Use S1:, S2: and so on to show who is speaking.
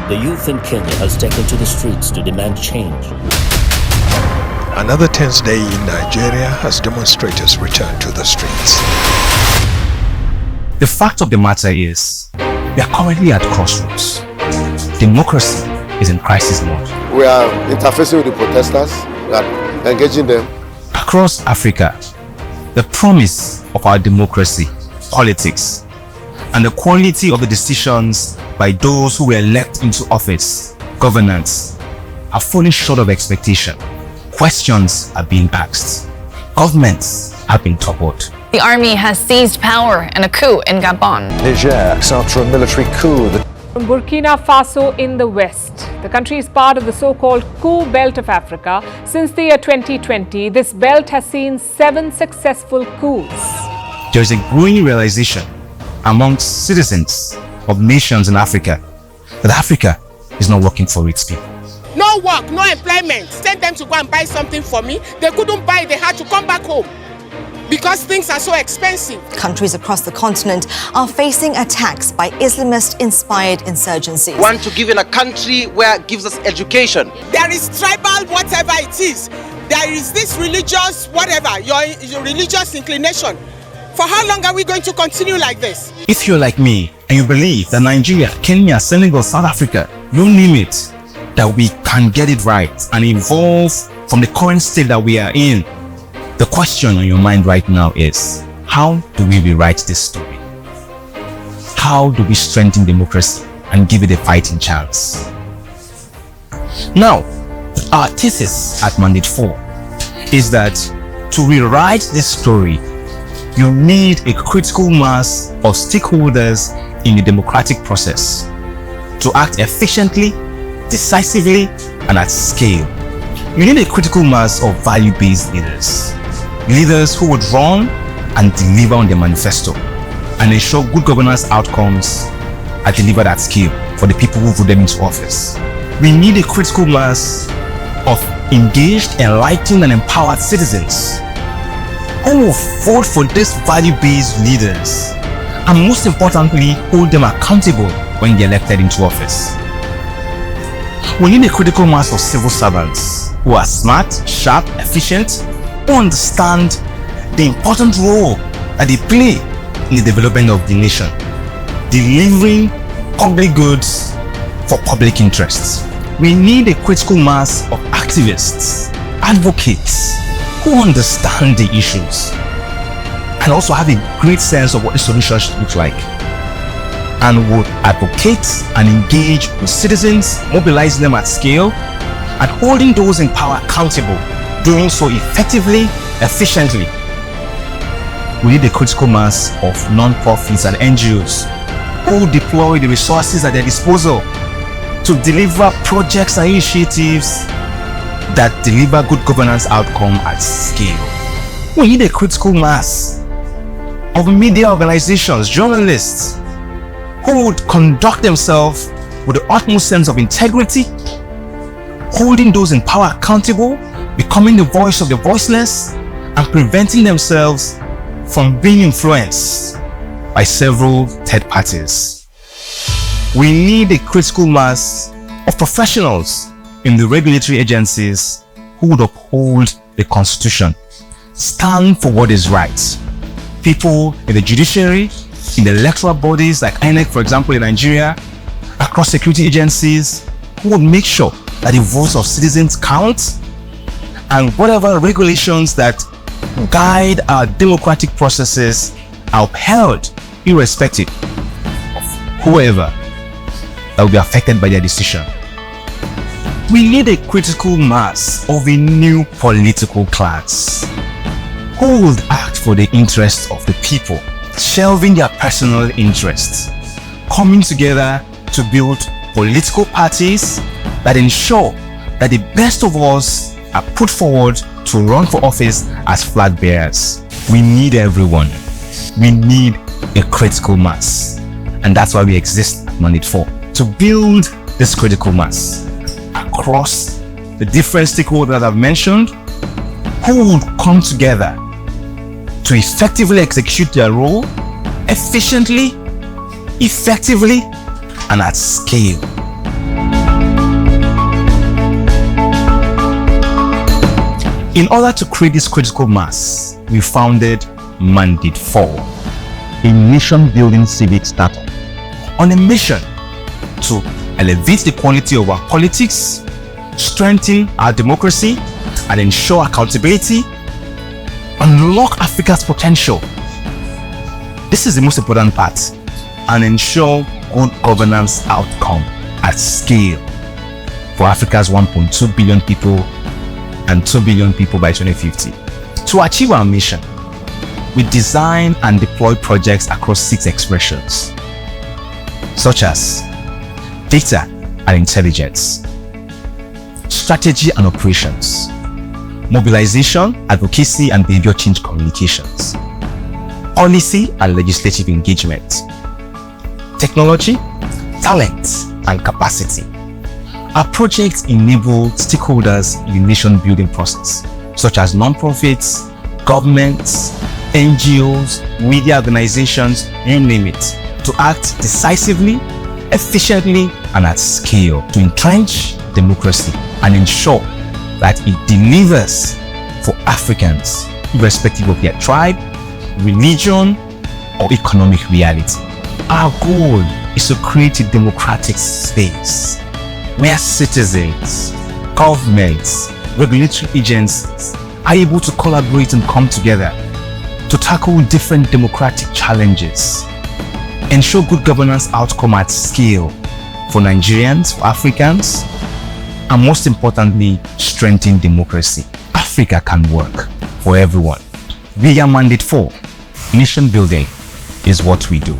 S1: the youth in Kenya has taken to the streets to demand change.
S2: Another tense day in Nigeria as demonstrators return to the streets.
S3: The fact of the matter is, we are currently at crossroads. Democracy is in crisis mode.
S4: We are interfacing with the protesters, we are engaging them.
S3: Across Africa, the promise of our democracy, politics, and the quality of the decisions by those who were elected into office, governance, are falling short of expectation. Questions are being asked. Governments have been toppled.
S5: The army has seized power in a coup in Gabon.
S6: Niger after a military coup.
S7: From Burkina Faso in the west. The country is part of the so-called coup belt of Africa. Since the year 2020, this belt has seen 7 successful coups.
S3: There is a growing realization amongst citizens of nations in Africa that Africa is not working for its people.
S8: No work, no employment. Send them to go and buy something for me. They couldn't buy, they had to come back home because things are so expensive.
S9: Countries across the continent are facing attacks by Islamist-inspired insurgencies.
S10: We want to give in a country where it gives us education.
S8: There is tribal whatever it is. There is this religious whatever, your religious inclination. For how long are we going to continue like this?
S3: If you're like me and you believe that Nigeria, Kenya, Senegal, South Africa, you name it, that we can get it right and evolve from the current state that we are in, the question on your mind right now is, how do we rewrite this story? How do we strengthen democracy and give it a fighting chance? Now, our thesis at MANDATE4 is that to rewrite this story, you need a critical mass of stakeholders in the democratic process to act efficiently, decisively, and at scale. You need a critical mass of value-based leaders. Leaders who would run and deliver on their manifesto and ensure good governance outcomes are delivered at scale for the people who vote them into office. We need a critical mass of engaged, enlightened, and empowered citizens who will vote for these value-based leaders and, most importantly, hold them accountable when they're elected into office. We need a critical mass of civil servants who are smart, sharp, efficient, who understand the important role that they play in the development of the nation, delivering public goods for public interests. We need a critical mass of activists, advocates who understand the issues and also have a great sense of what the solution should look like, and would advocate and engage with citizens, mobilizing them at scale and holding those in power accountable, doing so effectively, efficiently. We need a critical mass of non-profits and NGOs who deploy the resources at their disposal to deliver projects and initiatives that deliver good governance outcome at scale. We need a critical mass of media organizations, journalists, who would conduct themselves with the utmost sense of integrity, holding those in power accountable, becoming the voice of the voiceless, and preventing themselves from being influenced by several third parties. We need a critical mass of professionals in the regulatory agencies who would uphold the Constitution, stand for what is right. People in the judiciary, in the electoral bodies like INEC, for example, in Nigeria, across security agencies, who would make sure that the votes of citizens count, and whatever regulations that guide our democratic processes are upheld, irrespective of whoever that will be affected by their decision. We need a critical mass of a new political class who would act for the interests of the people, shelving their personal interests, coming together to build political parties that ensure that the best of us are put forward to run for office as flag bearers. We need everyone. We need a critical mass. And that's why we exist at MANDATE4, to build this critical mass across the different stakeholders I've mentioned, who would come together to effectively execute their role efficiently, effectively, and at scale. In order to create this critical mass, we founded MANDATE4, a nation-building civic startup, on a mission to elevate the quality of our politics, strengthen our democracy, and ensure accountability, unlock Africa's potential. This is the most important part, and ensure good governance outcome at scale for Africa's 1.2 billion people and 2 billion people by 2050. To achieve our mission, we design and deploy projects across 6 expressions, such as data and intelligence, strategy and operations, mobilization, advocacy and behavior change communications, policy and legislative engagement, technology, talent and capacity. Our projects enable stakeholders in the nation-building process, such as non-profits, governments, NGOs, media organizations, you name it, to act decisively, efficiently, and at scale to entrench democracy and ensure that it delivers for Africans, irrespective of their tribe, religion, or economic reality. Our goal is to create a democratic space where citizens, governments, regulatory agencies are able to collaborate and come together to tackle different democratic challenges, ensure good governance outcome at scale for Nigerians, for Africans, and most importantly, strengthen democracy. Africa can work for everyone. We are MANDATE4. Nation building is what we do.